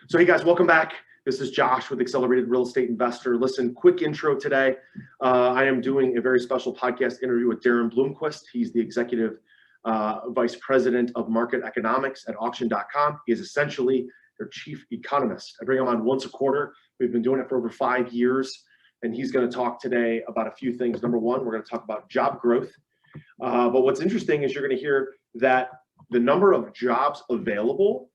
So hey guys, welcome back. This is Josh with Accelerated Real Estate Investor. Listen, quick intro today. I am doing a very special podcast interview with Darren Bloomquist. He's the Executive Vice President of Market Economics at Auction.com. He is essentially their Chief Economist. I bring him on once a quarter. We've been doing it for over 5 years, and he's going to talk today about a few things. Number one, we're going to talk about job growth. But what's interesting is you're going to hear that the number of jobs available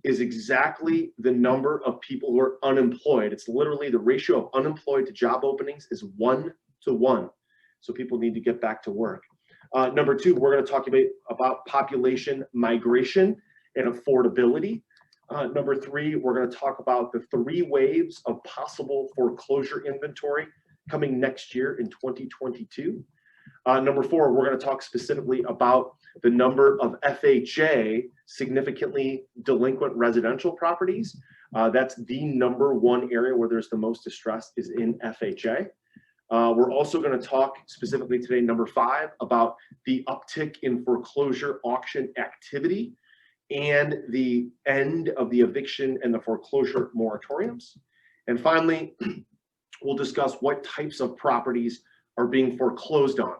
is exactly the number of people who are unemployed. It's literally the ratio of unemployed to job openings is 1 to 1. So people need to get back to work. Number two, we're going to talk about population migration and affordability. Number three, we're going to talk about the 3 waves of possible foreclosure inventory coming next year in 2022. Number four, we're going to talk specifically about the number of FHA, significantly delinquent residential properties. That's the number one area where there's the most distress is in FHA. We're also going to talk specifically today, number 5, about the uptick in foreclosure auction activity and the end of the eviction and the foreclosure moratoriums. And finally, we'll discuss what types of properties are being foreclosed on.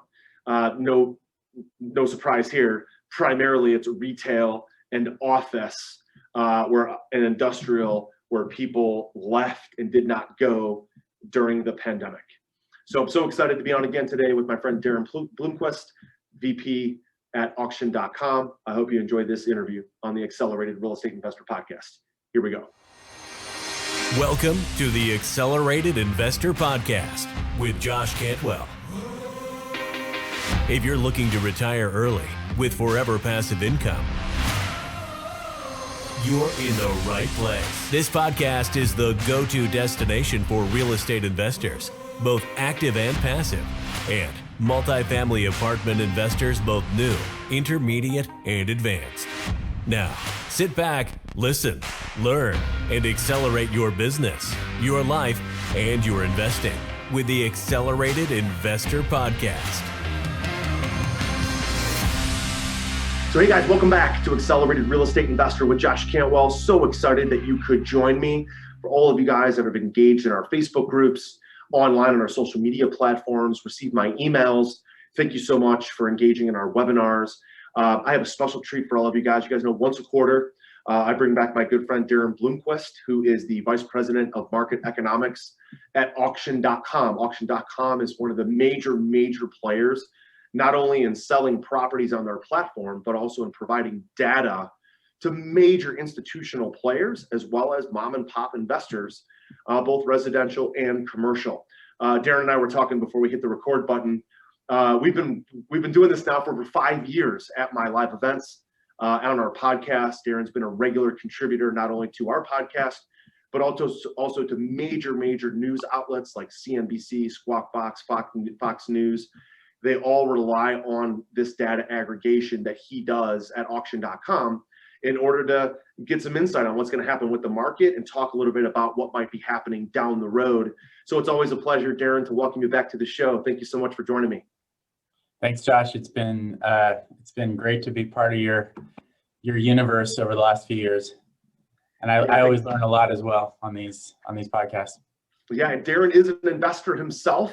No surprise here. Primarily, it's retail and office, and industrial, where people left and did not go during the pandemic. So I'm so excited to be on again today with my friend Darren Bloomquist, VP at Auction.com. I hope you enjoyed this interview on the Accelerated Real Estate Investor Podcast. Here we go. Welcome to the Accelerated Investor Podcast with Josh Cantwell. If you're looking to retire early with forever passive income, you're in the right place. This podcast is the go-to destination for real estate investors, both active and passive, and multifamily apartment investors, both new, intermediate, and advanced. Now, sit back, listen, learn, and accelerate your business, your life, and your investing with the Accelerated Investor Podcast. So hey guys, welcome back to Accelerated Real Estate Investor with Josh Cantwell. So excited that you could join me. For all of you guys that have engaged in our Facebook groups, online on our social media platforms, received my emails, thank you so much for engaging in our webinars. I have a special treat for all of you guys. You guys know once a quarter, I bring back my good friend Darren Bloomquist, who is the Vice President of Market Economics at Auction.com. Auction.com is one of the major players, not only in selling properties on their platform, but also in providing data to major institutional players, as well as mom and pop investors, both residential and commercial. Darren and I were talking before we hit the record button. We've been doing this now for over 5 years at my live events, on our podcast. Darren's been a regular contributor, not only to our podcast, but also to major news outlets like CNBC, Squawk Box, Fox News. They all rely on this data aggregation that he does at Auction.com in order to get some insight on what's going to happen with the market and talk a little bit about what might be happening down the road. So it's always a pleasure, Darren, to welcome you back to the show. Thank you so much for joining me. Thanks, Josh. It's been great to be part of your universe over the last few years, and I always learn a lot as well on these podcasts. Yeah, and Darren is an investor himself.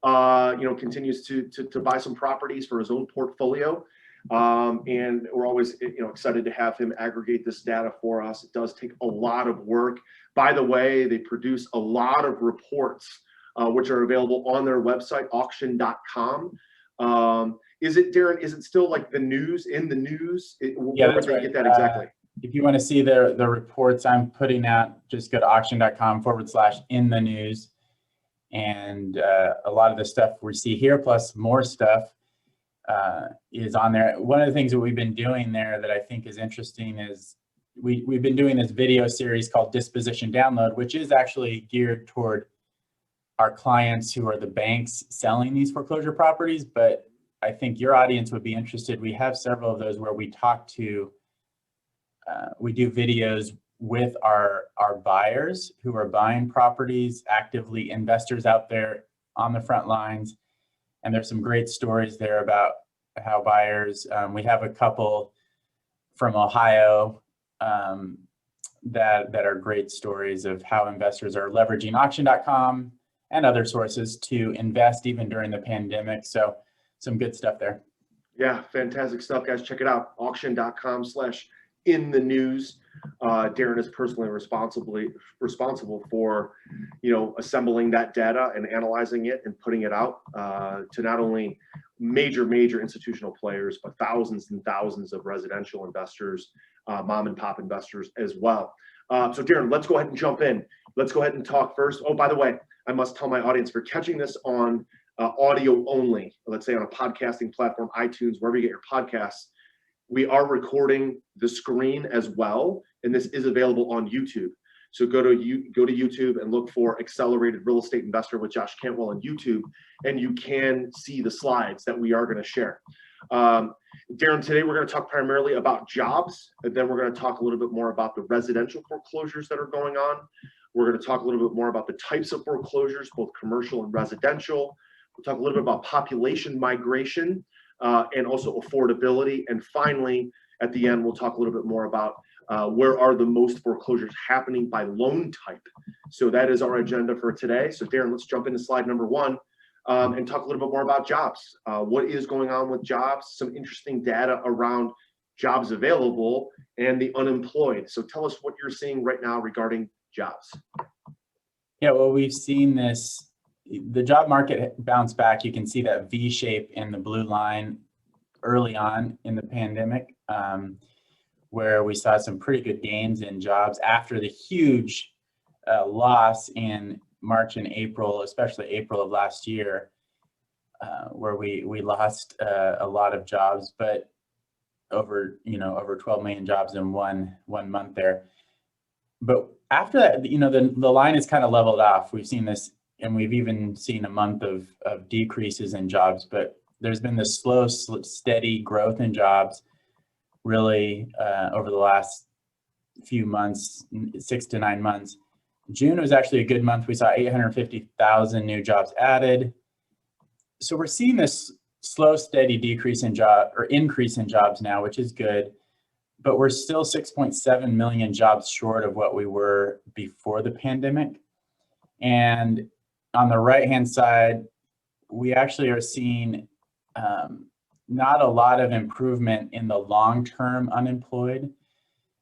Continues to buy some properties for his own portfolio. And we're always, excited to have him aggregate this data for us. It does take a lot of work. By the way, they produce a lot of reports, which are available on their website, Auction.com. Is it, Darren, is it still like the news in the news? Yeah, that's right. Get that exactly. If you want to see the reports I'm putting out, just go to auction.com/in the news. And a lot of the stuff we see here, plus more stuff, is on there. One of the things that we've been doing there that I think is interesting is we've been doing this video series called Disposition Download, which is actually geared toward our clients who are the banks selling these foreclosure properties. But I think your audience would be interested. We have several of those where we talk to, we do videos with our buyers who are buying properties, actively investors out there on the front lines. And there's some great stories there about how buyers, we have a couple from Ohio that are great stories of how investors are leveraging auction.com and other sources to invest even during the pandemic. So some good stuff there. Yeah, fantastic stuff, guys. Check it out. Auction.com/in-the-news. Darren is personally responsible for, assembling that data and analyzing it and putting it out to not only major institutional players, but thousands and thousands of residential investors, mom and pop investors as well. So Darren, let's go ahead and jump in. Let's go ahead and talk first. Oh, by the way, I must tell my audience, for catching this on audio only, let's say on a podcasting platform, iTunes, wherever you get your podcasts, we are recording the screen as well, and this is available on YouTube. So go to YouTube and look for Accelerated Real Estate Investor with Josh Cantwell on YouTube, and you can see the slides that we are going to share. Darren, today we're going to talk primarily about jobs, and then we're going to talk a little bit more about the residential foreclosures that are going on. We're going to talk a little bit more about the types of foreclosures, both commercial and residential. We'll talk a little bit about population migration and also affordability. And finally, at the end, we'll talk a little bit more about where are the most foreclosures happening by loan type. So that is our agenda for today. So Darren, let's jump into slide number 1 and talk a little bit more about jobs. What is going on with jobs? Some interesting data around jobs available and the unemployed. So tell us what you're seeing right now regarding jobs. Yeah, well, we've seen the job market bounce back. You can see that V shape in the blue line early on in the pandemic, where we saw some pretty good gains in jobs after the huge loss in March and April, especially April of last year, where we lost a lot of jobs, but over 12 million jobs in one month there. But after that, the line is kind of leveled off. We've seen this, and we've even seen a month of decreases in jobs, but there's been this slow, steady growth in jobs really over the last few months, 6 to 9 months. June was actually a good month. We saw 850,000 new jobs added. So we're seeing this slow, steady decrease in increase in jobs now, which is good, but we're still 6.7 million jobs short of what we were before the pandemic. And on the right-hand side, we actually are seeing not a lot of improvement in the long-term unemployed.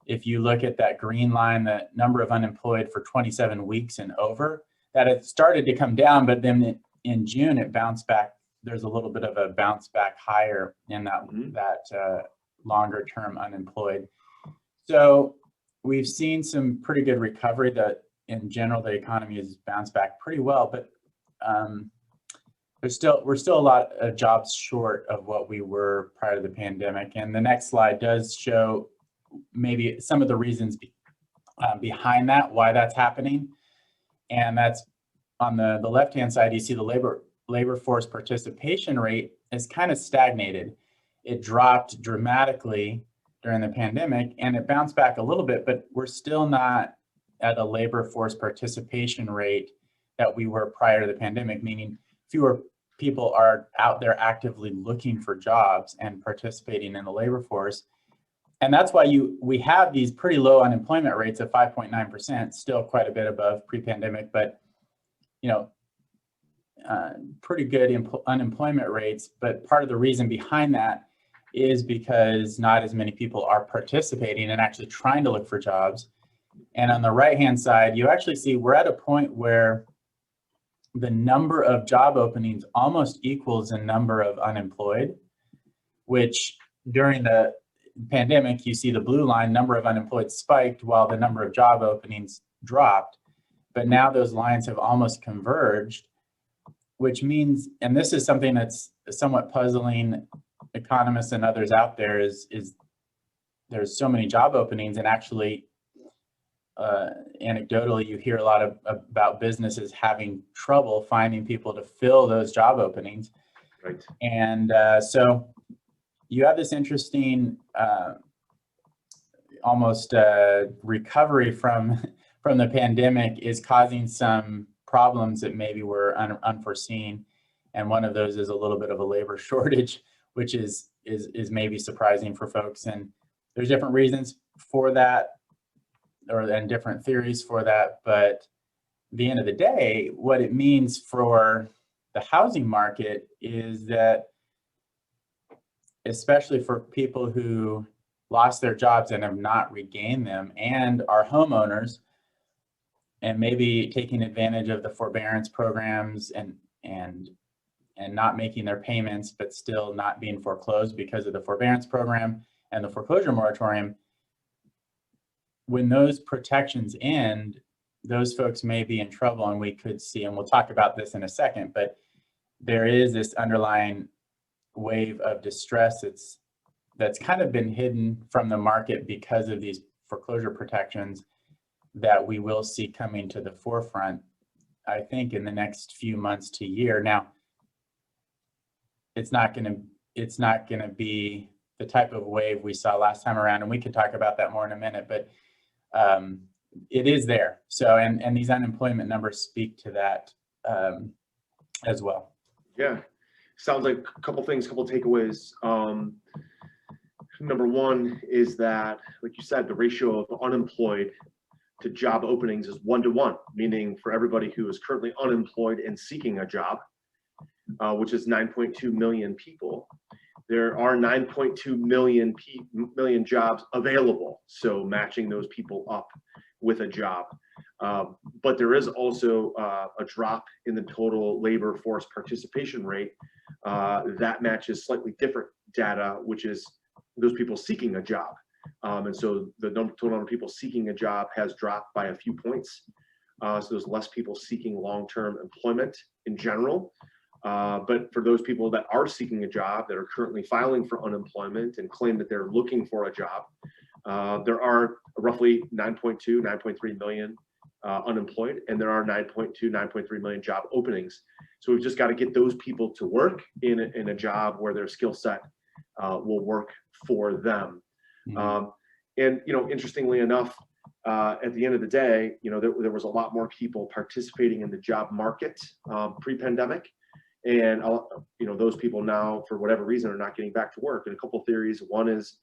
If you look at that green line, the number of unemployed for 27 weeks and over, that had started to come down, but then in June it bounced back. There's a little bit of a bounce back higher in that longer term unemployed. So we've seen some pretty good recovery. That in general the economy has bounced back pretty well, but we're still a lot of jobs short of what we were prior to the pandemic. And the next slide does show maybe some of the reasons behind that, why that's happening. And that's on the left-hand side, you see the labor force participation rate is kind of stagnated. It dropped dramatically during the pandemic and it bounced back a little bit, but we're still not at a labor force participation rate that we were prior to the pandemic, meaning fewer people are out there actively looking for jobs and participating in the labor force. And that's why we have these pretty low unemployment rates of 5.9%, still quite a bit above pre-pandemic, but pretty good unemployment rates. But part of the reason behind that is because not as many people are participating and actually trying to look for jobs. And on the right-hand side, you actually see we're at a point where the number of job openings almost equals the number of unemployed, which during the pandemic, you see the blue line, number of unemployed spiked while the number of job openings dropped. But now those lines have almost converged, which means, and this is something that's somewhat puzzling economists and others out there, is there's so many job openings, and actually anecdotally you hear a lot about businesses having trouble finding people to fill those job openings. Right. And so you have this interesting almost recovery from the pandemic is causing some problems that maybe were unforeseen. And one of those is a little bit of a labor shortage, which is maybe surprising for folks. And there's different reasons for that. and different theories for that. But at the end of the day, what it means for the housing market is that, especially for people who lost their jobs and have not regained them and are homeowners and maybe taking advantage of the forbearance programs and not making their payments, but still not being foreclosed because of the forbearance program and the foreclosure moratorium. When those protections end, those folks may be in trouble, and we could see, and we'll talk about this in a second, but there is this underlying wave of distress that's kind of been hidden from the market because of these foreclosure protections that we will see coming to the forefront, I think, in the next few months to year. Now, it's not going to be the type of wave we saw last time around, and we can talk about that more in a minute, but it is there. So, and these unemployment numbers speak to that as well. Yeah, sounds like a couple things, couple takeaways. Number one is that, like you said, the ratio of unemployed to job openings is 1-to-1, meaning for everybody who is currently unemployed and seeking a job, which is 9.2 million people, there are 9.2 million jobs available. So matching those people up with a job. But there is also a drop in the total labor force participation rate that matches slightly different data, which is those people seeking a job. And so the total number of people seeking a job has dropped by a few points. So there's less people seeking long-term employment in general. But for those people that are seeking a job, that are currently filing for unemployment and claim that they're looking for a job, there are roughly 9.3 million unemployed, and there are 9.3 million job openings. So we've just got to get those people to work in a job where their skill set will work for them. Mm-hmm. And, interestingly enough, at the end of the day, there was a lot more people participating in the job market pre-pandemic. And, those people now, for whatever reason, are not getting back to work. And a couple of theories. One is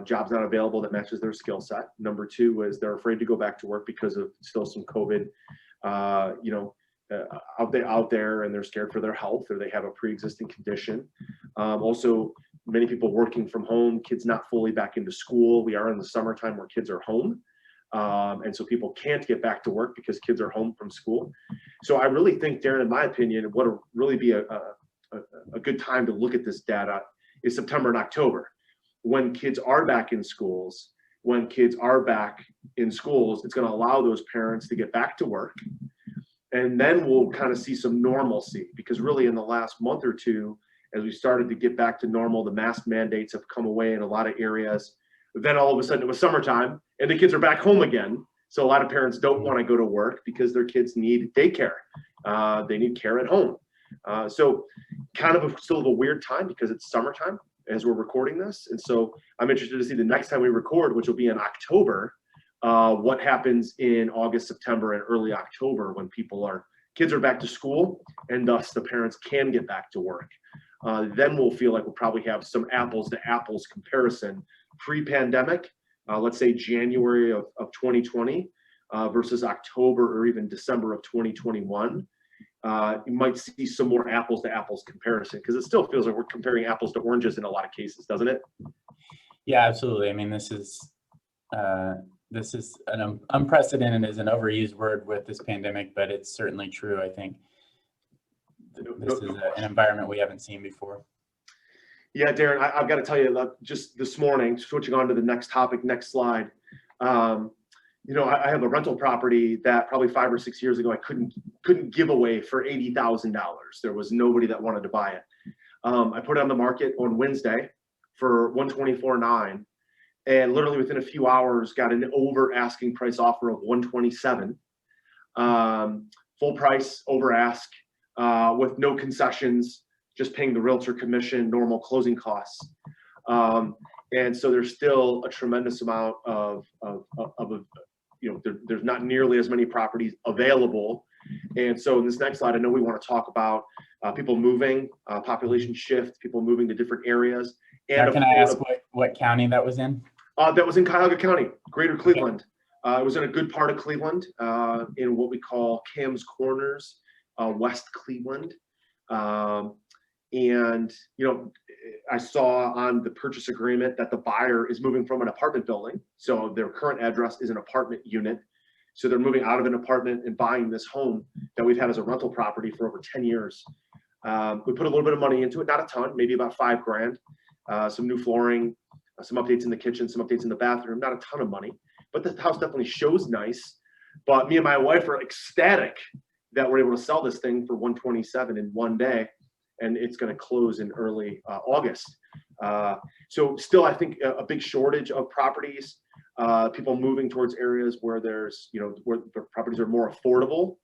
jobs not available that matches their skill set. Number two is they're afraid to go back to work because of still some COVID, out there, and they're scared for their health, or they have a pre-existing condition. Also, many people working from home, kids not fully back into school. We are in the summertime where kids are home. And so people can't get back to work because kids are home from school. So I really think, Darren, in my opinion, what would really be a good time to look at this data is September and October, when kids are back in schools. When kids are back in schools, it's going to allow those parents to get back to work. And then we'll kind of see some normalcy, because really in the last month or two, as we started to get back to normal, the mask mandates have come away in a lot of areas. Then all of a sudden it was summertime and the kids are back home again. So a lot of parents don't want to go to work because their kids need daycare. They need care at home. So kind of still a weird time because it's summertime as we're recording this. And so I'm interested to see the next time we record, which will be in October, what happens in August, September, and early October when kids are back to school, and thus the parents can get back to work. Then we'll feel like we'll probably have some apples to apples comparison pre-pandemic, let's say January of 2020 versus October or even December of 2021. You might see some more apples to apples comparison, because it still feels like we're comparing apples to oranges in a lot of cases, doesn't it? Yeah, absolutely. I mean, this is an unprecedented is an overused word with this pandemic, but it's certainly true. I think this is an environment we haven't seen before. Yeah, Darren, I've got to tell you, just this morning, switching on to the next topic, next slide. I have a rental property that probably 5 or 6 years ago I couldn't give away for $80,000. There was nobody that wanted to buy it. I put it on the market on Wednesday for $124,900, and literally within a few hours got an over asking price offer of $127,000. Full price over ask, with no concessions, just paying the realtor commission, normal closing costs. And so there's still a tremendous amount there's not nearly as many properties available. And so in this next slide, I know we want to talk about people moving, population shift, people moving to different areas. And can I ask what county that was in? That was in Cuyahoga County, Greater Cleveland. It was in a good part of Cleveland, in what we call Cam's Corners, West Cleveland. And, I saw on the purchase agreement that the buyer is moving from an apartment building. So their current address is an apartment unit. So they're moving out of an apartment and buying this home that we've had as a rental property for over 10 years. We put a little bit of money into it, not a ton, maybe about $5,000, some new flooring, some updates in the kitchen, some updates in the bathroom, not a ton of money, but the house definitely shows nice. But me and my wife are ecstatic that we're able to sell this thing for $127 in one day, and it's going to close in early August. So still, I think a big shortage of properties, people moving towards areas where there's, where the properties are more affordable.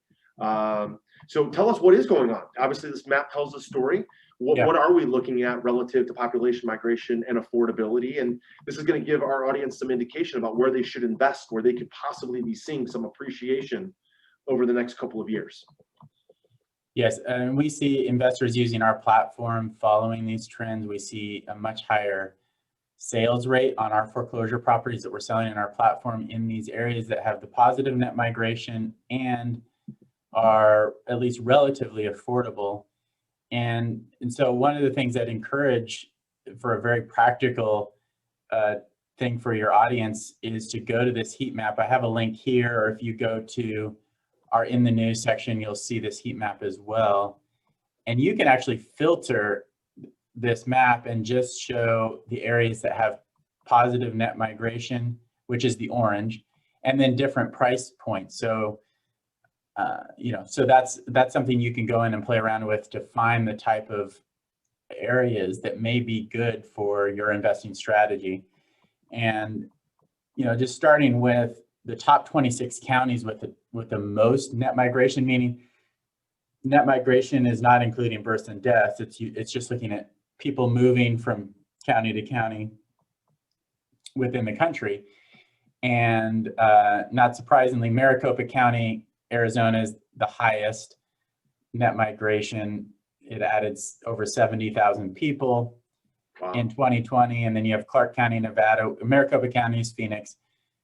So tell us what is going on. Obviously, this map tells a story. What are we looking at relative to population migration and affordability? And this is going to give our audience some indication about where they should invest, where they could possibly be seeing some appreciation over the next couple of years. Yes, and we see investors using our platform following these trends. We see a much higher sales rate on our foreclosure properties that we're selling in our platform in these areas that have the positive net migration and are at least relatively affordable. And so one of the things that encourage for a very practical thing for your audience is to go to this heat map. I have a link here, or if you go to our In the News section, you'll see this heat map as well. And you can actually filter this map and just show the areas that have positive net migration, which is the orange, and then different price points. So so that's something you can go in and play around with to find the type of areas that may be good for your investing strategy. And, just starting with the top 26 counties with the most net migration, meaning net migration is not including births and deaths. It's just looking at people moving from county to county within the country. And not surprisingly, Maricopa County, Arizona is the highest net migration. It added over 70,000 people in 2020. And then you have Clark County, Nevada. Maricopa County is Phoenix.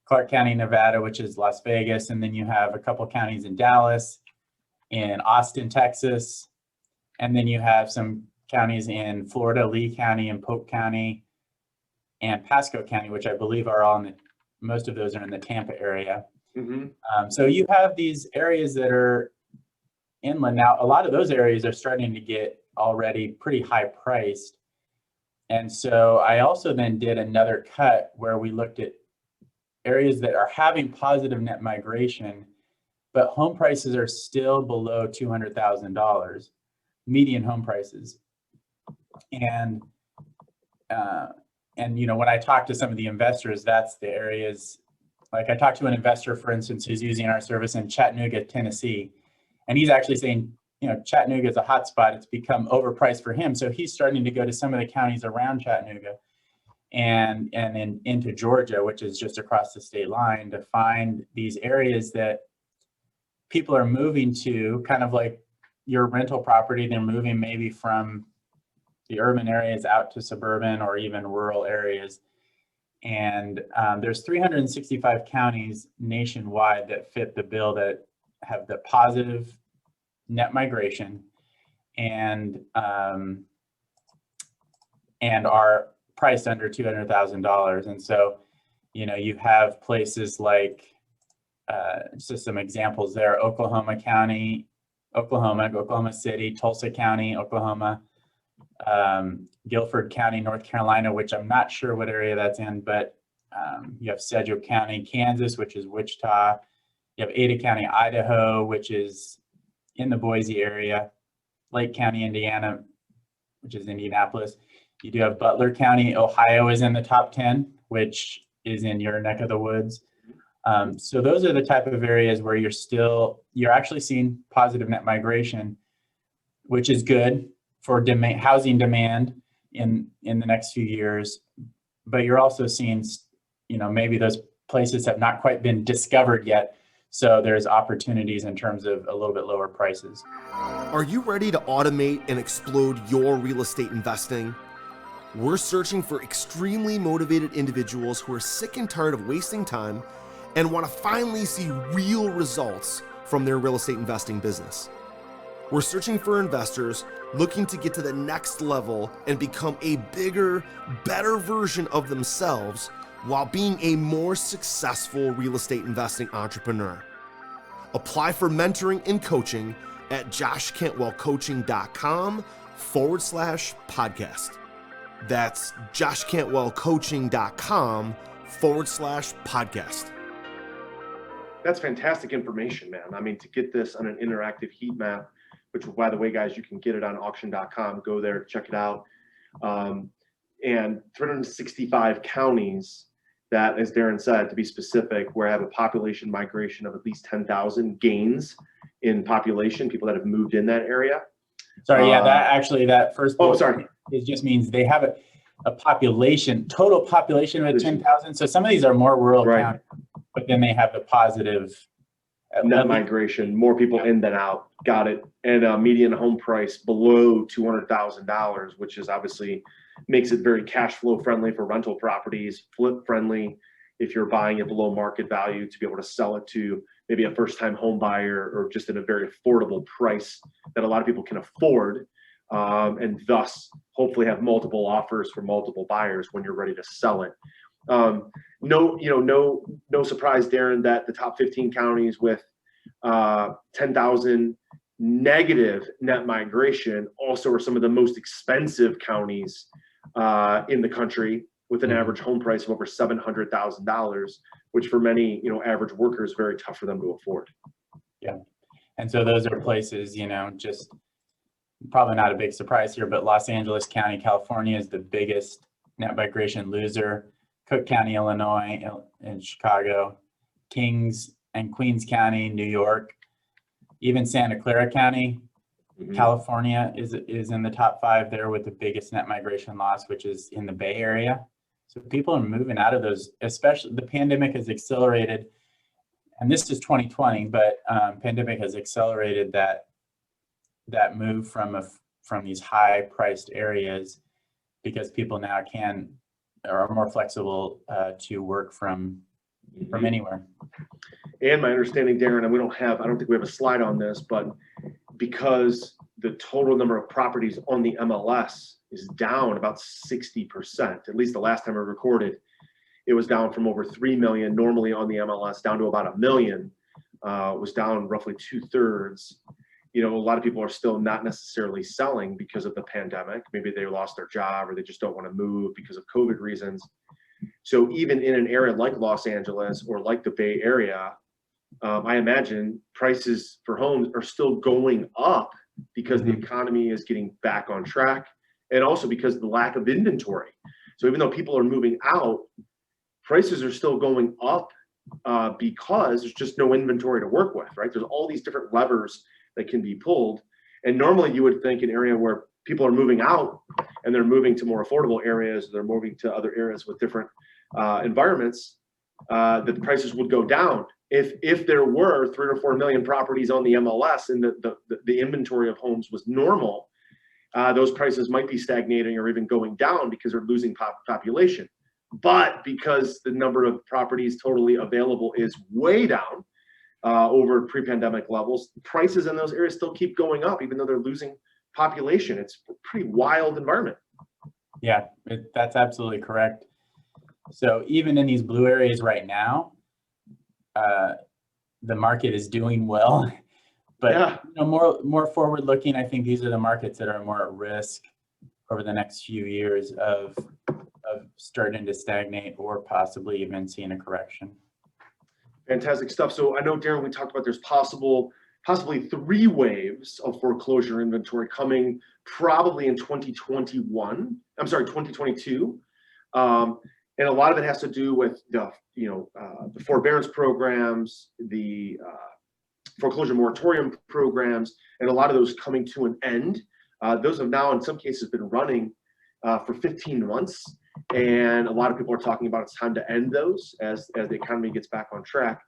Clark County, Nevada, which is Las Vegas. And then you have a couple counties in Dallas, in Austin, Texas. And then you have some counties in Florida, Lee County and Polk County and Pasco County, which I believe are all most of those are in the Tampa area. Mm-hmm. So you have these areas that are inland. Now, a lot of those areas are starting to get already pretty high priced. And so I also then did another cut where we looked at areas that are having positive net migration, but home prices are still below $200,000, median home prices. And when I talk to some of the investors, that's the areas. Like I talked to an investor, for instance, who's using our service in Chattanooga, Tennessee, and he's actually saying, Chattanooga is a hot spot. It's become overpriced for him. So he's starting to go to some of the counties around Chattanooga and then into Georgia, which is just across the state line, to find these areas that people are moving to, kind of like your rental property. They're moving maybe from the urban areas out to suburban or even rural areas. And there's 365 counties nationwide that fit the bill that have the positive net migration and are priced under $200,000. And so, you have places like, just some examples there, Oklahoma County, Oklahoma City, Tulsa County, Oklahoma, Guilford County, North Carolina, which I'm not sure what area that's in, but you have Sedgwick County, Kansas, which is Wichita. You have Ada County, Idaho, which is in the Boise area. Lake County, Indiana, which is Indianapolis. You do have Butler County, Ohio is in the top 10, which is in your neck of the woods. So those are the type of areas where you're actually seeing positive net migration, which is good for housing demand in the next few years. But you're also seeing, maybe those places have not quite been discovered yet. So there's opportunities in terms of a little bit lower prices. Are you ready to automate and explode your real estate investing? We're searching for extremely motivated individuals who are sick and tired of wasting time and want to finally see real results from their real estate investing business. We're searching for investors looking to get to the next level and become a bigger, better version of themselves while being a more successful real estate investing entrepreneur. Apply for mentoring and coaching at joshcantwellcoaching.com/podcast. That's joshcantwellcoaching.com/podcast. That's fantastic information, man. I mean, to get this on an interactive heat map, which, by the way, guys, you can get it on auction.com. Go there, check it out. And 365 counties that, as Darren said, to be specific, where I have a population migration of at least 10,000 gains in population, people that have moved in that area. Sorry, yeah, that first. Oh, sorry. It just means they have a population, total population of 10,000. So some of these are more rural counties, but then they have the positive net migration, more people in than out. Got it. And a median home price below $200,000, which is obviously makes it very cash flow friendly for rental properties, flip friendly if you're buying it below market value, to be able to sell it to maybe a first time home buyer or just at a very affordable price that a lot of people can afford, and thus hopefully have multiple offers for multiple buyers when you're ready to sell it. No surprise, Darren, that the top 15 counties with 10,000 negative net migration also are some of the most expensive counties in the country, with an average home price of over $700,000, which for many, average workers, very tough for them to afford. Yeah. And so those are places, just probably not a big surprise here, but Los Angeles County, California is the biggest net migration loser. Cook County, Illinois, and Chicago, Kings and Queens County, New York, even Santa Clara County, California is in the top 5 there with the biggest net migration loss, which is in the Bay Area. So people are moving out of those, especially the pandemic has accelerated, and this is 2020, but pandemic has accelerated that move from these high priced areas, because people now are more flexible to work from anywhere. And my understanding, Darren, and I don't think we have a slide on this, but because the total number of properties on the MLS is down about 60%, at least the last time I recorded, it was down from over 3 million normally on the MLS down to about 1 million, was down roughly 2/3. A lot of people are still not necessarily selling because of the pandemic. Maybe they lost their job or they just don't want to move because of COVID reasons. So even in an area like Los Angeles or like the Bay Area, I imagine prices for homes are still going up because the economy is getting back on track, and also because of the lack of inventory. So even though people are moving out, prices are still going up because there's just no inventory to work with, right? There's all these different levers that can be pulled. And normally you would think an area where people are moving out and they're moving to more affordable areas, they're moving to other areas with different environments, that the prices would go down. If there were 3 or 4 million properties on the MLS and the inventory of homes was normal, those prices might be stagnating or even going down because they're losing population. But because the number of properties totally available is way down, over pre-pandemic levels, prices in those areas still keep going up, even though they're losing population. It's a pretty wild environment. Yeah, that's absolutely correct. So even in these blue areas right now, the market is doing well, but more forward looking, I think these are the markets that are more at risk over the next few years of starting to stagnate or possibly even seeing a correction. Fantastic stuff. So I know, Darren, we talked about there's possibly 3 waves of foreclosure inventory coming probably in 2022. And a lot of it has to do with the forbearance programs, the foreclosure moratorium programs, and a lot of those coming to an end. Those have now in some cases been running for 15 months. And a lot of people are talking about it's time to end those as the economy gets back on track.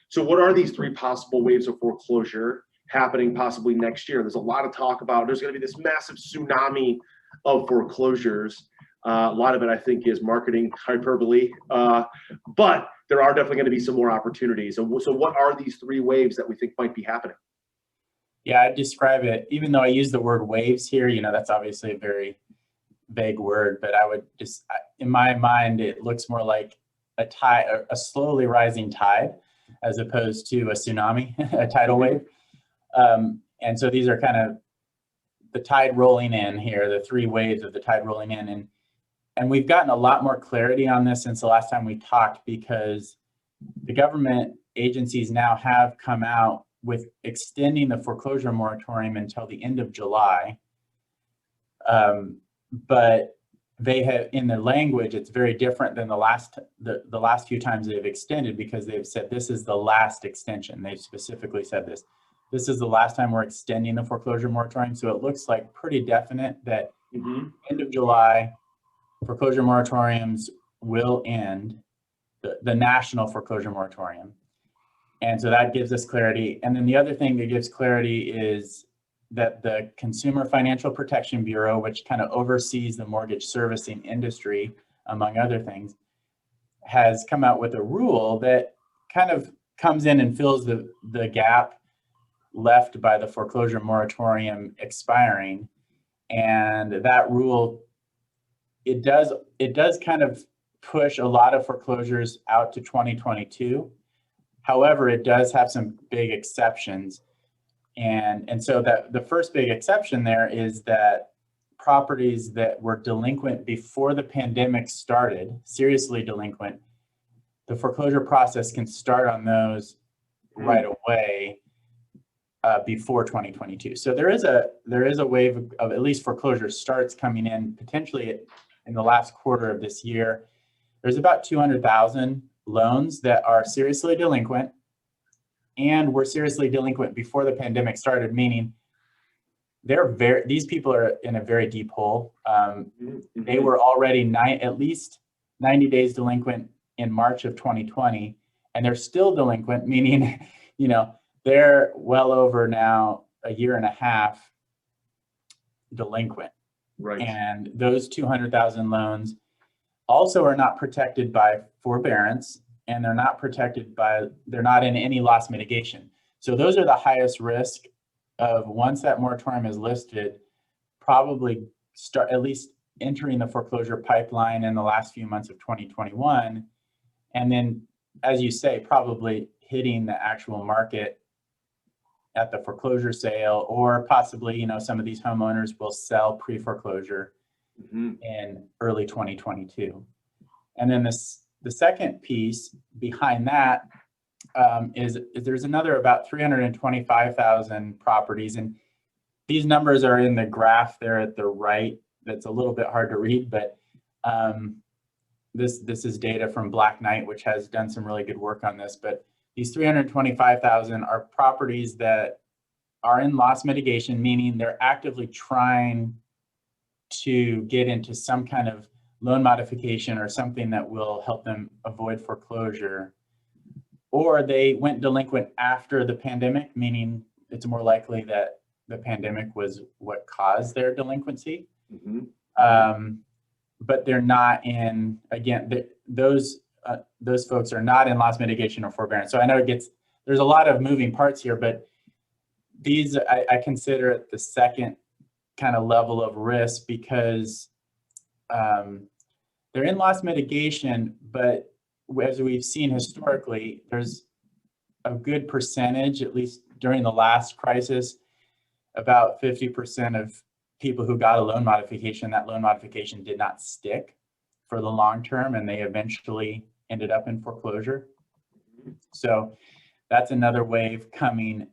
So what are these 3 possible waves of foreclosure happening possibly next year? There's a lot of talk about there's going to be this massive tsunami of foreclosures. A lot of it, I think, is marketing hyperbole. But there are definitely going to be some more opportunities. So what are these three waves that we think might be happening? Yeah, I'd describe it, even though I use the word waves here, that's obviously a very vague word, but I would just, in my mind, it looks more like a tide, a slowly rising tide, as opposed to a tsunami, a tidal wave. And so these are kind of the tide rolling in here, the three waves of the tide rolling in. And we've gotten a lot more clarity on this since the last time we talked, because the government agencies now have come out with extending the foreclosure moratorium until the end of July. But they have, in the language, it's very different than the last few times they've extended, because they've said this is the last extension. They've specifically said this. This is the last time we're extending the foreclosure moratorium. So it looks like pretty definite that end of July, foreclosure moratoriums will end, the national foreclosure moratorium. And so that gives us clarity. And then the other thing that gives clarity is that the Consumer Financial Protection Bureau, which kind of oversees the mortgage servicing industry, among other things, has come out with a rule that kind of comes in and fills the gap left by the foreclosure moratorium expiring. And that rule, it does kind of push a lot of foreclosures out to 2022. However, it does have some big exceptions. And so that the first big exception there is that properties that were delinquent before the pandemic started, seriously delinquent, the foreclosure process can start on those right away before 2022. So there is a wave of at least foreclosure starts coming in potentially in the last quarter of this year. There's about 200,000 loans that are seriously delinquent, and were seriously delinquent before the pandemic started, meaning these people are in a very deep hole. They were already at least 90 days delinquent in March of 2020, and they're still delinquent, meaning, they're well over now a year and a half delinquent. Right. And those 200,000 loans also are not protected by forbearance, and they're not in any loss mitigation. So those are the highest risk of, once that moratorium is listed, probably start at least entering the foreclosure pipeline in the last few months of 2021. And then, as you say, probably hitting the actual market at the foreclosure sale, or possibly, some of these homeowners will sell pre-foreclosure in early 2022. And then the second piece behind that is there's another about 325,000 properties, and these numbers are in the graph there at the right. That's a little bit hard to read, but this is data from Black Knight, which has done some really good work on this. But these 325,000 are properties that are in loss mitigation, meaning they're actively trying to get into some kind of loan modification or something that will help them avoid foreclosure. Or they went delinquent after the pandemic, meaning it's more likely that the pandemic was what caused their delinquency. But they're not in, again, those folks are not in loss mitigation or forbearance. So I know there's a lot of moving parts here, but these, I consider it the second kind of level of risk, because they're in loss mitigation, but as we've seen historically, there's a good percentage, at least during the last crisis, about 50% of people who got a loan modification, that loan modification did not stick for the long term, and they eventually ended up in foreclosure. So that's another wave coming.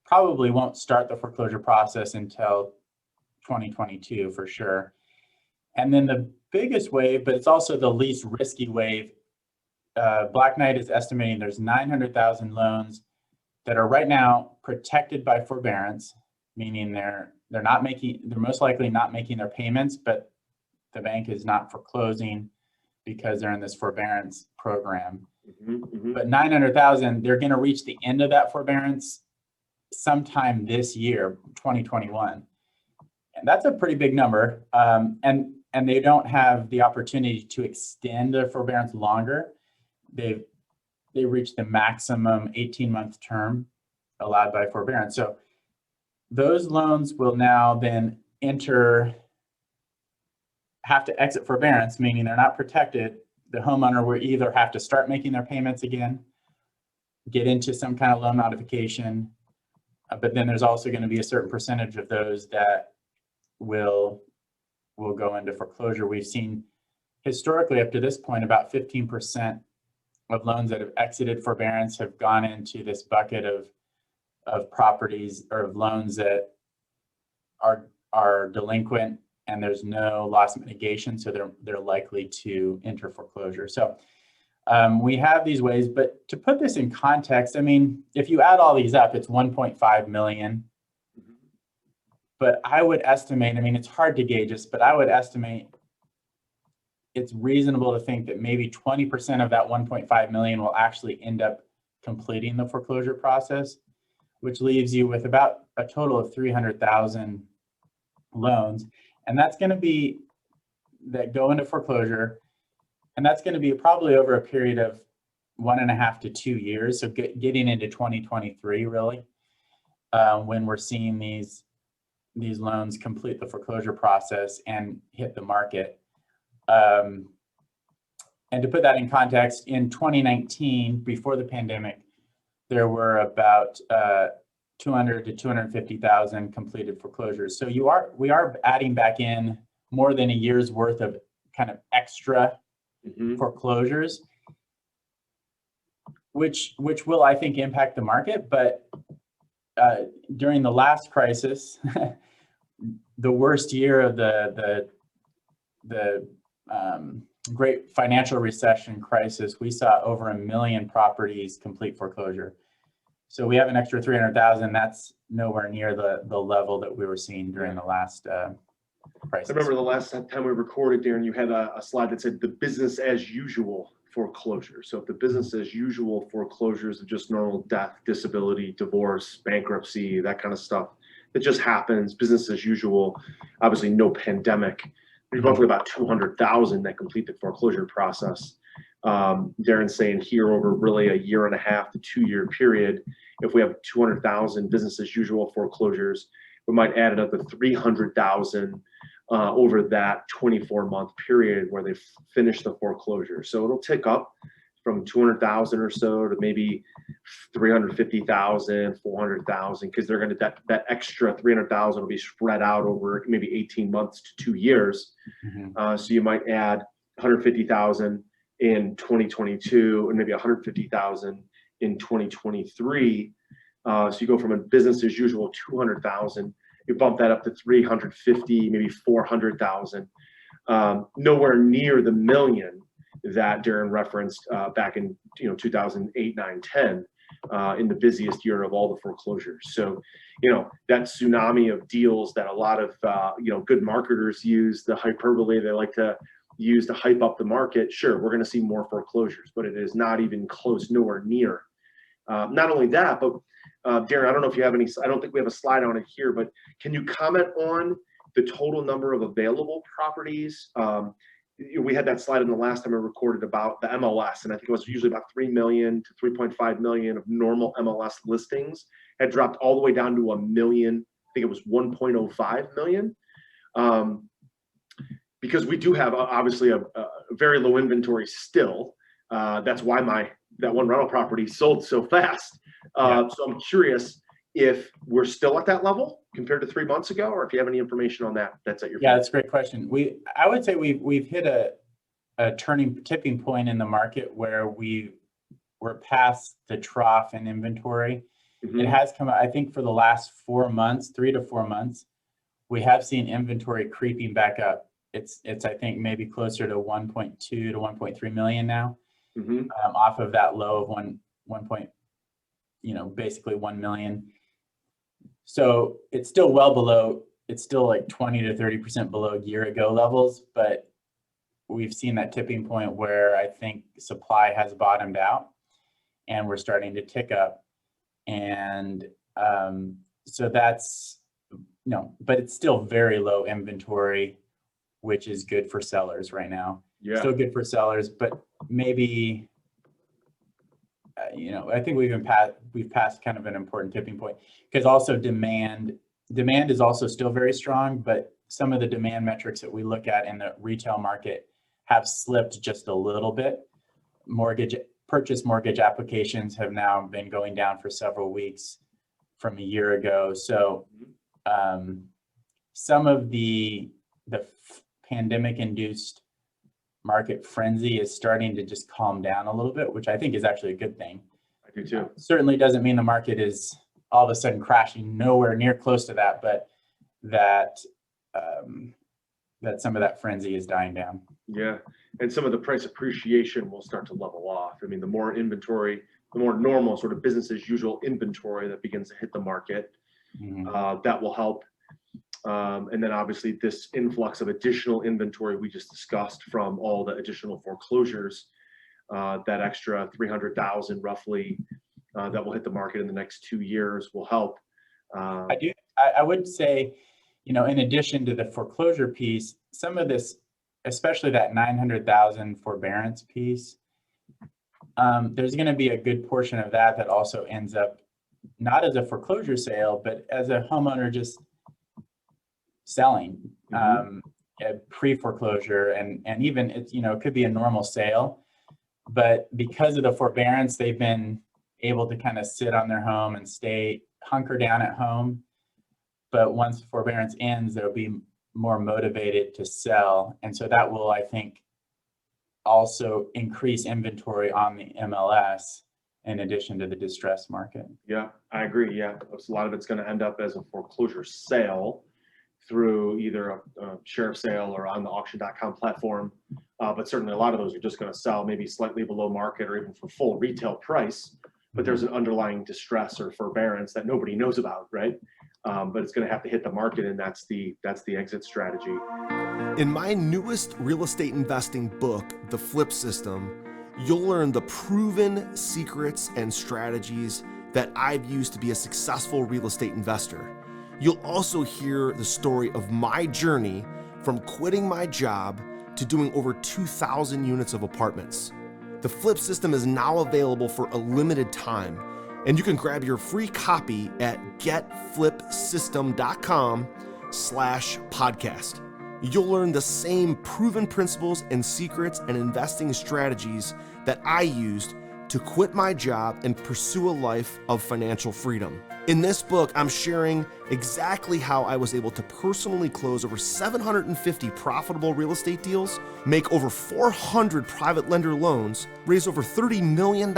Probably won't start the foreclosure process until 2022 for sure. And then the biggest wave, but it's also the least risky wave, Black Knight is estimating there's 900,000 loans that are right now protected by forbearance, meaning they're most likely not making their payments, but the bank is not foreclosing because they're in this forbearance program. But 900,000, they're going to reach the end of that forbearance sometime this year, 2021. And that's a pretty big number. And they don't have the opportunity to extend their forbearance longer. they reached the maximum 18-month term allowed by forbearance. So those loans will now then have to exit forbearance, meaning they're not protected. The homeowner will either have to start making their payments again, get into some kind of loan modification, but then there's also going to be a certain percentage of those that will go into foreclosure. We've seen historically up to this point about 15% of loans that have exited forbearance have gone into this bucket of properties or of loans that are delinquent and there's no loss mitigation, so they're likely to enter foreclosure. So we have these ways, but to put this in context, I mean, if you add all these up, it's 1.5 million. But I would estimate, I mean, it's hard to gauge this, but I would estimate it's reasonable to think that maybe 20% of that 1.5 million will actually end up completing the foreclosure process, which leaves you with about a total of 300,000 loans. And that's going to be that go into foreclosure. And that's going to be probably over a period of 1.5 to 2 years. So getting into 2023, really, when we're seeing these loans complete the foreclosure process and hit the market. And to put that in context, in 2019, before the pandemic, there were about 200 to 250,000 completed foreclosures. So we are adding back in more than a year's worth of kind of extra foreclosures, which will, I think, impact the market. But during the last crisis, the worst year of the great financial recession crisis, we saw over 1 million properties complete foreclosure. So we have an extra 300,000. That's nowhere near the level that we were seeing during the last crisis. I remember the last time we recorded, Darren, you had a slide that said the business as usual foreclosure. So if the business as usual foreclosures of just normal death, disability, divorce, bankruptcy, that kind of stuff, it just happens, business as usual, obviously no pandemic. There's roughly about 200,000 that complete the foreclosure process. Darren's saying here over really a 1.5 to 2 year period, if we have 200,000 business as usual foreclosures, we might add another 300,000 over that 24-month period where they finish the foreclosure. So it'll tick up from 200,000 or so to maybe 350,000, 400,000, because they're going to that extra 300,000 will be spread out over maybe 18 months to 2 years. So you might add 150,000 in 2022 and maybe 150,000 in 2023. So you go from a business as usual 200,000, you bump that up to 350, maybe 400,000. Nowhere near the million that Darren referenced back in 2008, 9, 10 in the busiest year of all the foreclosures. So that tsunami of deals that a lot of good marketers use, the hyperbole they like to use to hype up the market. Sure, we're going to see more foreclosures, but it is not even close, nowhere near. Not only that, but Darren, I don't know if you have any, I don't think we have a slide on it here, but can you comment on the total number of available properties? We had that slide in the last time I recorded about the MLS, and I think it was usually about 3 million to 3.5 million of normal MLS listings had dropped all the way down to 1 million. I think it was 1.05 million. Because we do have obviously a very low inventory still. That's why that one rental property sold so fast. So I'm curious if we're still at that level compared to 3 months ago, or if you have any information on that, that's at your point. That's a great question. I would say we've hit a tipping point in the market where we're past the trough in inventory. It has come, I think, for the last 4 months, 3 to 4 months, we have seen inventory creeping back up. It's I think maybe closer to 1.2 to 1.3 million now, off of that low of basically 1 million. So it's still well below, it's still like 20 to 30% below year ago levels, but we've seen that tipping point where I think supply has bottomed out and we're starting to tick up. And so that's, but it's still very low inventory, which is good for sellers right now. Still good for sellers, but maybe I think we've passed kind of an important tipping point, because also demand is also still very strong, but some of the demand metrics that we look at in the retail market have slipped just a little bit. Purchase mortgage applications have now been going down for several weeks from a year ago. So some of the pandemic induced market frenzy is starting to just calm down a little bit, which I think is actually a good thing. I do too. Certainly doesn't mean the market is all of a sudden crashing, nowhere near close to that, but that some of that frenzy is dying down. Yeah, and some of the price appreciation will start to level off. I mean, the more inventory, the more normal sort of business as usual inventory that begins to hit the market, that will help. And then obviously this influx of additional inventory we just discussed from all the additional foreclosures, that extra 300,000 roughly that will hit the market in the next 2 years will help. I would say, in addition to the foreclosure piece, some of this, especially that 900,000 forbearance piece, there's going to be a good portion of that also ends up not as a foreclosure sale, but as a homeowner just selling pre-foreclosure, and even it's, it could be a normal sale, but because of the forbearance, they've been able to kind of sit on their home and hunker down at home. But once forbearance ends, they'll be more motivated to sell. And so that will, I think, also increase inventory on the MLS in addition to the distress market. Yeah, I agree. Yeah, a lot of it's going to end up as a foreclosure sale through either a sheriff sale or on the auction.com platform. But certainly a lot of those are just going to sell maybe slightly below market or even for full retail price. But there's an underlying distress or forbearance that nobody knows about, right? But it's going to have to hit the market, and that's the exit strategy. In my newest real estate investing book, The Flip System, you'll learn the proven secrets and strategies that I've used to be a successful real estate investor. You'll also hear the story of my journey from quitting my job to doing over 2,000 units of apartments. The Flip System is now available for a limited time, and you can grab your free copy at getflipsystem.com/podcast. You'll learn the same proven principles and secrets and investing strategies that I used to quit my job and pursue a life of financial freedom. In this book, I'm sharing exactly how I was able to personally close over 750 profitable real estate deals, make over 400 private lender loans, raise over $30 million,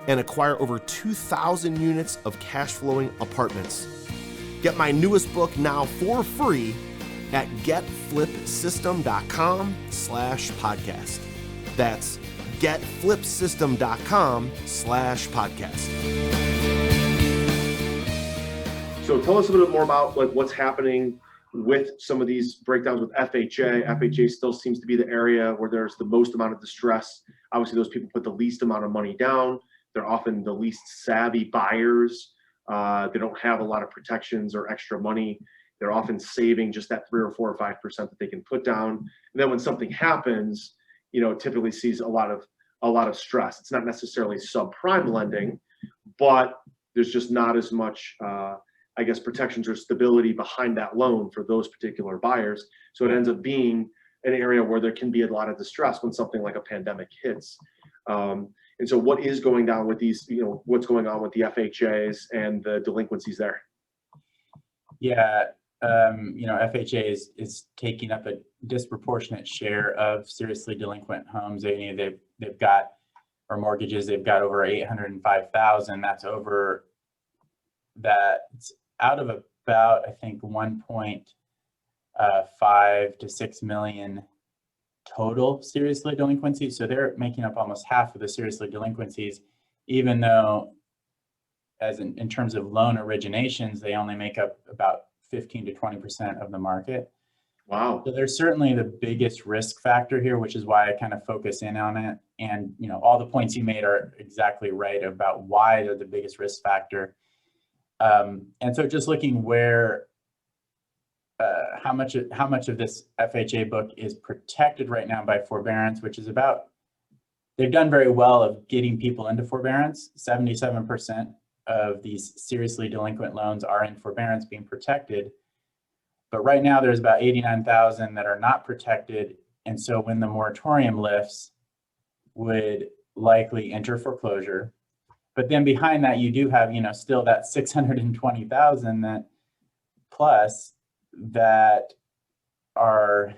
and acquire over 2,000 units of cash flowing apartments. Get my newest book now for free at getflipsystem.com/podcast. That's getflipsystem.com/podcast. So tell us a little bit more about what's happening with some of these breakdowns with FHA. FHA still seems to be the area where there's the most amount of distress. Obviously, those people put the least amount of money down. They're often the least savvy buyers. They don't have a lot of protections or extra money. They're often saving just that 3 or 4 or 5% that they can put down. And then when something happens, it typically sees a lot of stress. It's not necessarily subprime lending, but there's just not as much protections or stability behind that loan for those particular buyers. So it ends up being an area where there can be a lot of distress when something like a pandemic hits. And so what is going down with these, what's going on with the FHAs and the delinquencies there? Yeah, FHA is taking up a disproportionate share of seriously delinquent homes. They've got, or mortgages, they've got over 805,000. That's out of about, I think, 1.5 to 6 million total seriously delinquencies. So they're making up almost half of the seriously delinquencies, even though in terms of loan originations, they only make up about 15 to 20% of the market. Wow. So they're certainly the biggest risk factor here, which is why I kind of focus in on it. And, all the points you made are exactly right about why they're the biggest risk factor. And so just looking where, how much of this FHA book is protected right now by forbearance, which is about they've done very well of getting people into forbearance. 77% of these seriously delinquent loans are in forbearance, being protected. But right now there's about 89,000 that are not protected. And so when the moratorium lifts, would likely enter foreclosure. But then behind that, you do have, still that 620,000 that plus that are,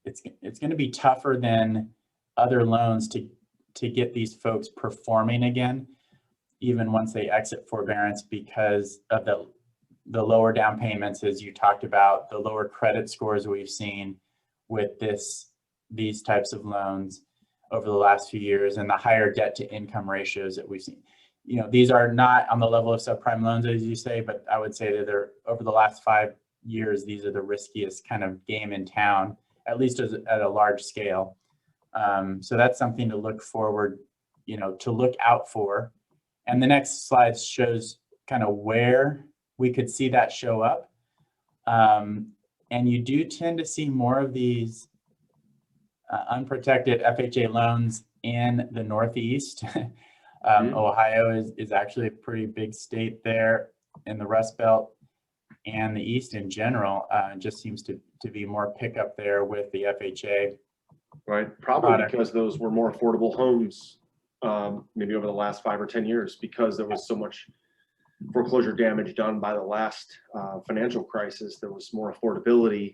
it's going to be tougher than other loans to get these folks performing again, even once they exit forbearance, because of the lower down payments, as you talked about, the lower credit scores we've seen with these types of loans over the last few years, and the higher debt to income ratios that we've seen. These are not on the level of subprime loans, as you say, but I would say that they're, over the last 5 years, these are the riskiest kind of game in town, at least at a large scale. So that's something to look forward, to look out for. And the next slide shows kind of where we could see that show up. And you do tend to see more of these unprotected FHA loans in the Northeast. Ohio is actually a pretty big state there in the Rust Belt, and the East in general just seems to be more pickup there with the FHA. Right, probably product. because those were more affordable homes, maybe over the last 5 or 10 years, because there was so much foreclosure damage done by the last financial crisis. There was more affordability.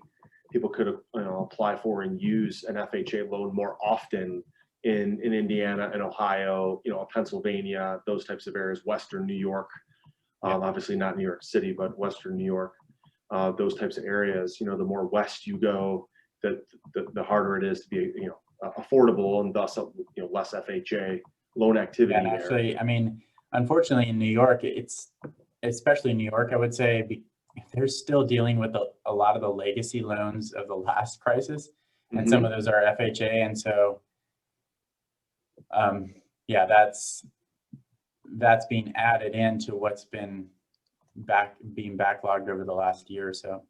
People could apply for and use an FHA loan more often in Indiana and Ohio, Pennsylvania, those types of areas, Western New York, obviously not New York City, but Western New York, those types of areas. The more west you go, the harder it is to be, affordable, and thus, less FHA loan activity. And actually, unfortunately in New York, especially in New York, I would say they're still dealing with a lot of the legacy loans of the last crisis, and some of those are FHA. And so, that's being added into what's been being backlogged over the last year or so.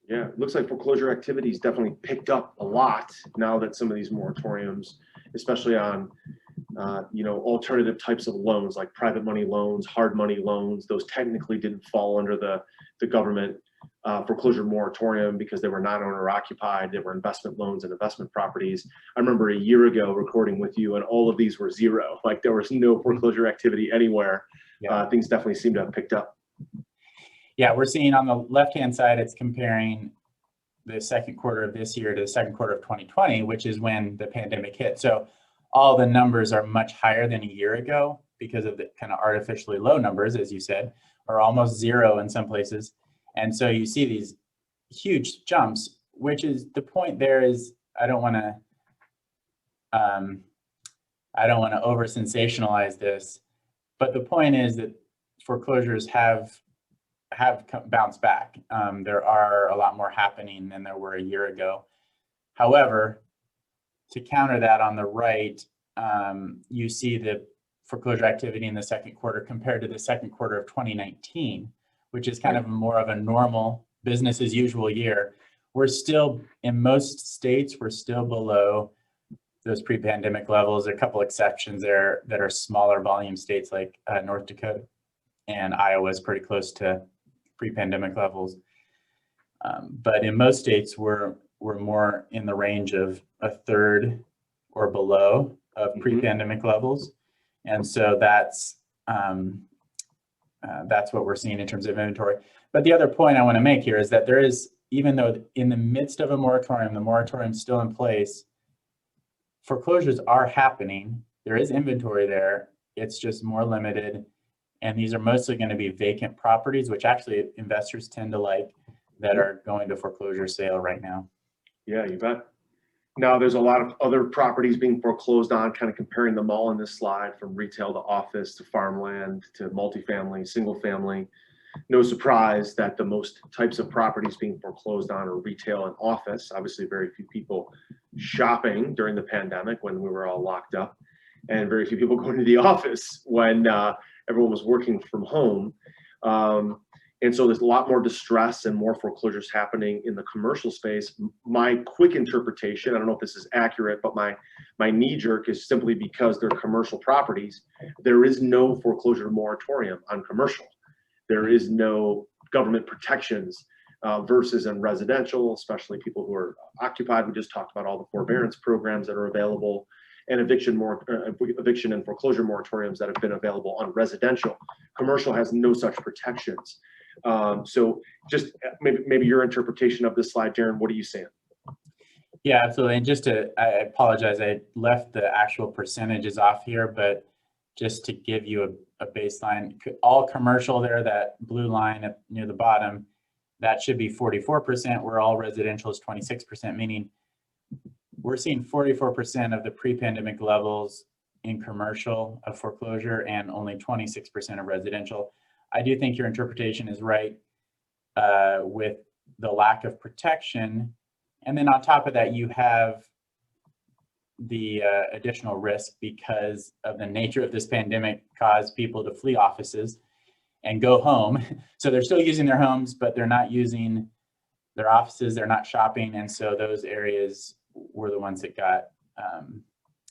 Yeah, it looks like foreclosure activity's definitely picked up a lot now that some of these moratoriums, especially on alternative types of loans like private money loans, hard money loans, those technically didn't fall under the government foreclosure moratorium because they were not owner occupied. They were investment loans and investment properties. I remember a year ago recording with you, and all of these were zero. Like, there was no foreclosure activity anywhere. Yeah. Things definitely seem to have picked up. Yeah, we're seeing on the left-hand side, it's comparing the second quarter of this year to the second quarter of 2020, which is when the pandemic hit. So all the numbers are much higher than a year ago because of the kind of artificially low numbers, as you said, or almost zero in some places. And so you see these huge jumps, which is the point there is, I don't want to over sensationalize this, but the point is that foreclosures have bounced back. There are a lot more happening than there were a year ago. However, to counter that, on the right, you see the foreclosure activity in the second quarter compared to the second quarter of 2019, which is kind of more of a normal business as usual year. We're still, in most states, we're still below those pre-pandemic levels. There are a couple exceptions there that are smaller volume states like North Dakota, and Iowa is pretty close to pre-pandemic levels. But in most states, we're more in the range of a third or below of pre-pandemic levels. And so that's what we're seeing in terms of inventory. But the other point I want to make here is that there is, even though in the midst of a moratorium, the moratorium's still in place, foreclosures are happening. There is inventory there. It's just more limited. And these are mostly going to be vacant properties, which actually investors tend to like, that are going to foreclosure sale right now. Yeah, you bet. Now there's a lot of other properties being foreclosed on, kind of comparing them all in this slide, from retail to office to farmland to multifamily, single family. No surprise that the most types of properties being foreclosed on are retail and office. Obviously, very few people shopping during the pandemic when we were all locked up, and very few people going to the office when everyone was working from home. And so there's a lot more distress and more foreclosures happening in the commercial space. My quick interpretation, I don't know if this is accurate, but my knee jerk is simply because they're commercial properties. There is no foreclosure moratorium on commercial. There is no government protections versus in residential, especially people who are occupied. We just talked about all the forbearance programs that are available, and eviction and foreclosure moratoriums that have been available on residential. Commercial has no such protections. So just maybe your interpretation of this slide, Darren, what are you saying? Yeah, absolutely. And I apologize, I left the actual percentages off here, but just to give you a baseline, all commercial there, that blue line near the bottom, that should be 44%, where all residential is 26%, meaning we're seeing 44% of the pre-pandemic levels in commercial of foreclosure and only 26% of residential. I do think your interpretation is right with the lack of protection. And then on top of that, you have the additional risk because of the nature of this pandemic caused people to flee offices and go home. So they're still using their homes, but they're not using their offices, they're not shopping. And so those areas were the ones that got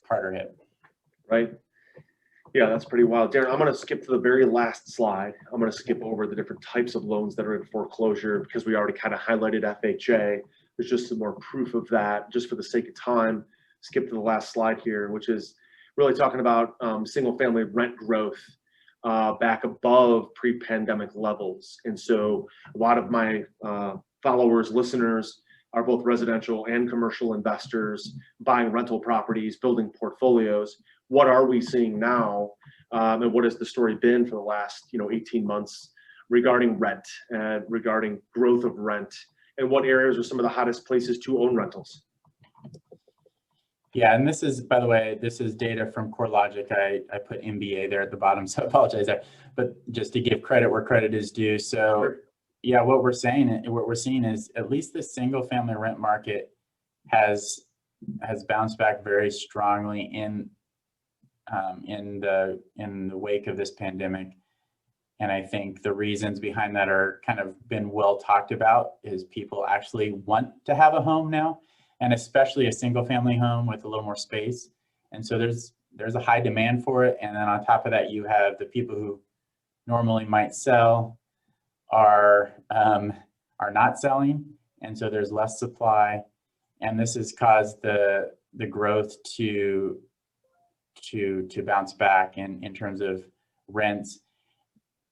harder hit. Right. Yeah, that's pretty wild. Darren, I'm going to skip to the very last slide. I'm going to skip over the different types of loans that are in foreclosure because we already kind of highlighted FHA. There's just some more proof of that. Just for the sake of time, skip to the last slide here, which is really talking about single family rent growth back above pre-pandemic levels. And so a lot of my followers, listeners are both residential and commercial investors buying rental properties, building portfolios. What are we seeing now? And what has the story been for the last 18 months regarding rent and regarding growth of rent? And what areas are some of the hottest places to own rentals? Yeah, and this is, by the way, this is data from CoreLogic. I put MBA there at the bottom, so I apologize there. But just to give credit where credit is due. So Sure. Yeah, what we're seeing is at least the single family rent market has bounced back very strongly in the wake of this pandemic. And I think the reasons behind that are kind of been well talked about is people actually want to have a home now, and especially a single family home with a little more space. And so there's a high demand for it. And then on top of that, you have the people who normally might sell are not selling. And so there's less supply. And this has caused the growth to bounce back in terms of rents.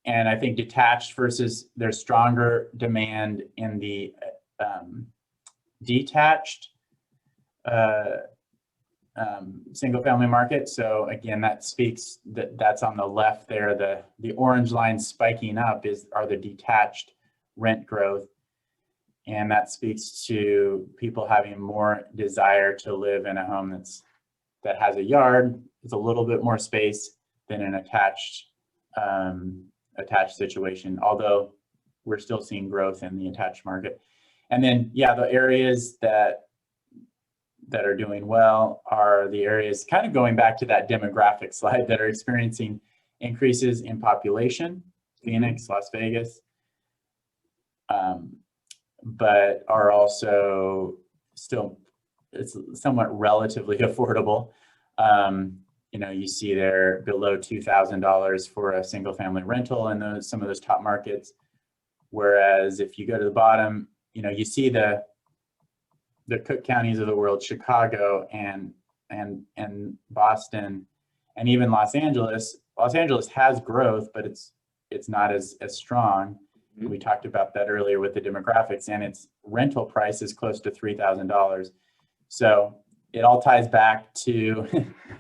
And I think detached versus there's stronger demand in the detached single family market. So again, that speaks that's on the left there. The orange line spiking up are the detached rent growth. And that speaks to people having more desire to live in a home that has a yard, it's a little bit more space than an attached situation, although we're still seeing growth in the attached market. And then, yeah, the areas that are doing well are the areas, kind of going back to that demographic slide, that are experiencing increases in population, Phoenix, Las Vegas, but are also still, it's somewhat relatively affordable. You see there below $2,000 for a single family rental in some of those top markets. Whereas if you go to the bottom, you see the Cook counties of the world, Chicago and Boston, and even Los Angeles. Los Angeles has growth, but it's not as strong. Mm-hmm. We talked about that earlier with the demographics, and its rental price is close to $3,000. So it all ties back to,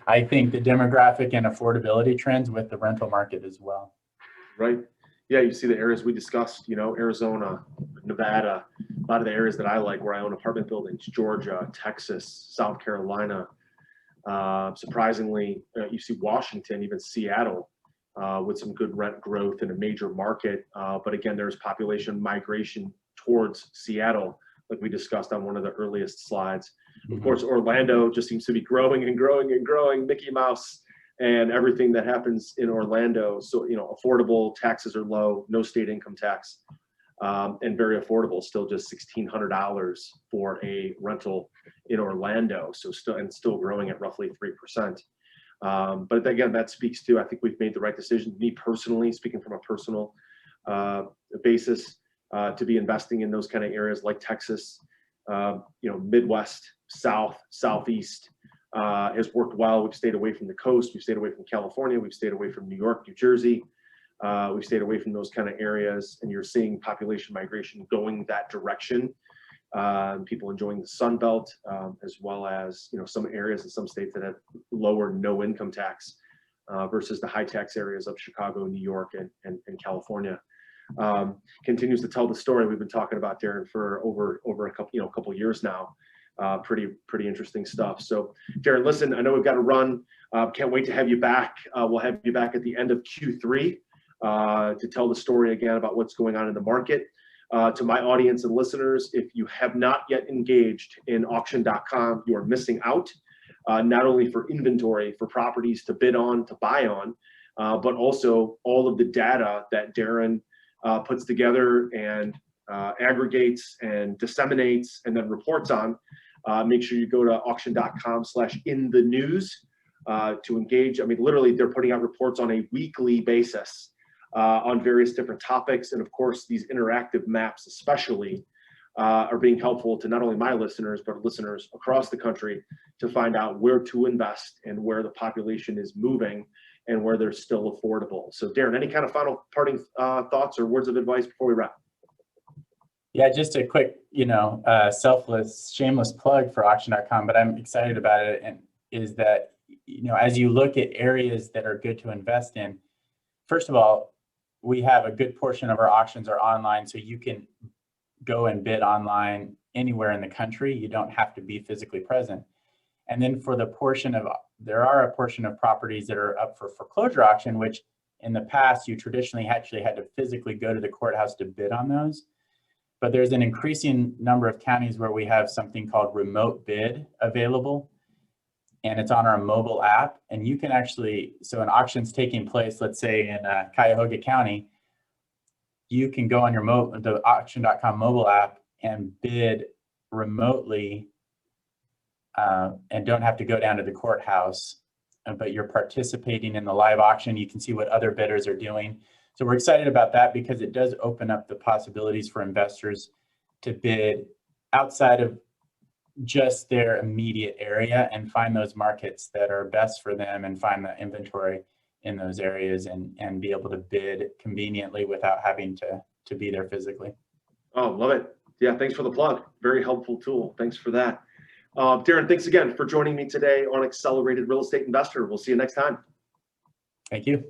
I think, the demographic and affordability trends with the rental market as well. Right. Yeah, you see the areas we discussed, Arizona, Nevada, a lot of the areas that I like where I own apartment buildings, Georgia, Texas, South Carolina. Surprisingly, you see Washington, even Seattle, with some good rent growth in a major market. But again, there's population migration towards Seattle, like we discussed on one of the earliest slides. Mm-hmm. Of course, Orlando just seems to be growing and growing and growing. Mickey Mouse and everything that happens in Orlando. So, affordable, taxes are low, no state income tax, and very affordable, still just $1,600 for a rental in Orlando. So still growing at roughly 3%. But again, that speaks to, I think we've made the right decision. Me personally, speaking from a personal basis, to be investing in those kind of areas like Texas, Midwest, South, Southeast, has worked well. We've stayed away from the coast. We've stayed away from California. We've stayed away from New York, New Jersey. We've stayed away from those kind of areas, and you're seeing population migration going that direction. People enjoying the Sun Belt, as well as some areas in some states that have lower no income tax versus the high tax areas of Chicago, New York, and California. Continues to tell the story we've been talking about, Darren, for over a couple years now. Pretty interesting stuff. So, Darren, listen, I know we've got to run. Can't wait to have you back. We'll have you back at the end of Q3 to tell the story again about what's going on in the market. To my audience and listeners, if you have not yet engaged in auction.com, you are missing out, not only for inventory, for properties to bid on, to buy on, but also all of the data that Darren puts together and aggregates and disseminates and then reports on. Make sure you go to auction.com/inthenews to engage. I mean, literally, they're putting out reports on a weekly basis on various different topics. And of course, these interactive maps especially are being helpful to not only my listeners, but listeners across the country to find out where to invest and where the population is moving and where they're still affordable. So Darren, any kind of final parting thoughts or words of advice before we wrap? Yeah, just a quick, selfless, shameless plug for auction.com, but I'm excited about it. And is that, as you look at areas that are good to invest in, first of all, we have a good portion of our auctions are online, so you can go and bid online anywhere in the country. You don't have to be physically present. And then for there are a portion of properties that are up for foreclosure auction, which in the past you traditionally actually had to physically go to the courthouse to bid on those. But there's an increasing number of counties where we have something called remote bid available, and it's on our mobile app. And you can actually, so an auction's taking place, let's say in Cuyahoga County, you can go on the auction.com mobile app and bid remotely and don't have to go down to the courthouse, but you're participating in the live auction. You can see what other bidders are doing. So we're excited about that because it does open up the possibilities for investors to bid outside of just their immediate area and find those markets that are best for them and find the inventory in those areas and be able to bid conveniently without having to be there physically. Oh, love it. Yeah, thanks for the plug. Very helpful tool. Thanks for that. Darren, thanks again for joining me today on Accelerated Real Estate Investor. We'll see you next time. Thank you.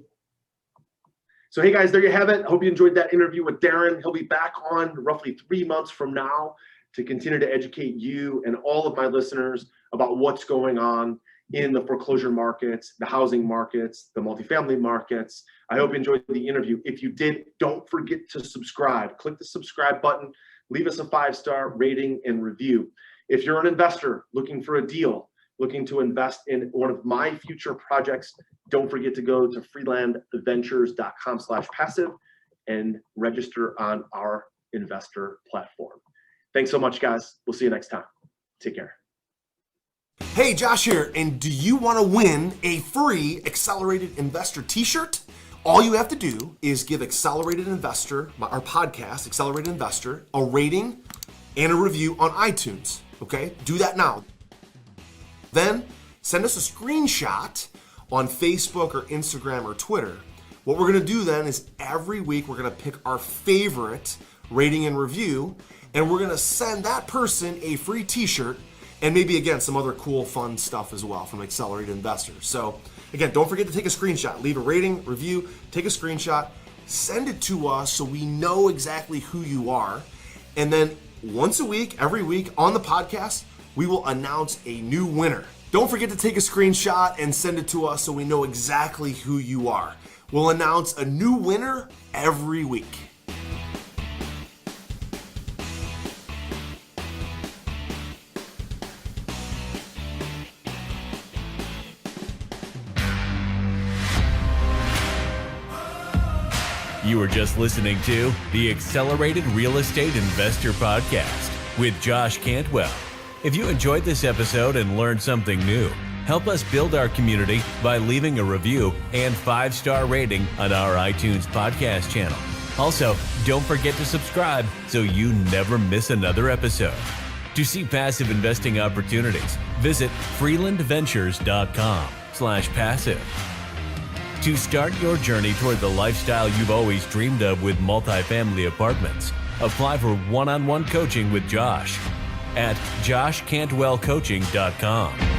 So, hey guys, there you have it. I hope you enjoyed that interview with Darren. He'll be back on roughly 3 months from now to continue to educate you and all of my listeners about what's going on in the foreclosure markets, the housing markets, the multifamily markets. I hope you enjoyed the interview. If you did, don't forget to subscribe. Click the subscribe button, leave us a 5-star rating and review. If you're an investor looking for a deal, looking to invest in one of my future projects, don't forget to go to freelandventures.com/passive and register on our investor platform. Thanks so much, guys. We'll see you next time. Take care. Hey, Josh here, and do you want to win a free Accelerated Investor t-shirt? All you have to do is give Accelerated Investor, our podcast, Accelerated Investor, a rating and a review on iTunes, okay? Do that now. Then send us a screenshot on Facebook or Instagram or Twitter. What we're gonna do then is every week we're gonna pick our favorite rating and review, and we're gonna send that person a free t-shirt and maybe, again, some other cool, fun stuff as well from Accelerated Investors. So, again, don't forget to take a screenshot. Leave a rating, review, take a screenshot, send it to us so we know exactly who you are. And then once a week, every week on the podcast, we will announce a new winner. Don't forget to take a screenshot and send it to us so we know exactly who you are. We'll announce a new winner every week. You were just listening to the Accelerated Real Estate Investor Podcast with Josh Cantwell. If you enjoyed this episode and learned something new, help us build our community by leaving a review and 5-star rating on our iTunes podcast channel. Also, don't forget to subscribe so you never miss another episode. To see passive investing opportunities, visit freelandventures.com/passive. To start your journey toward the lifestyle you've always dreamed of with multifamily apartments, apply for one-on-one coaching with Josh at joshcantwellcoaching.com.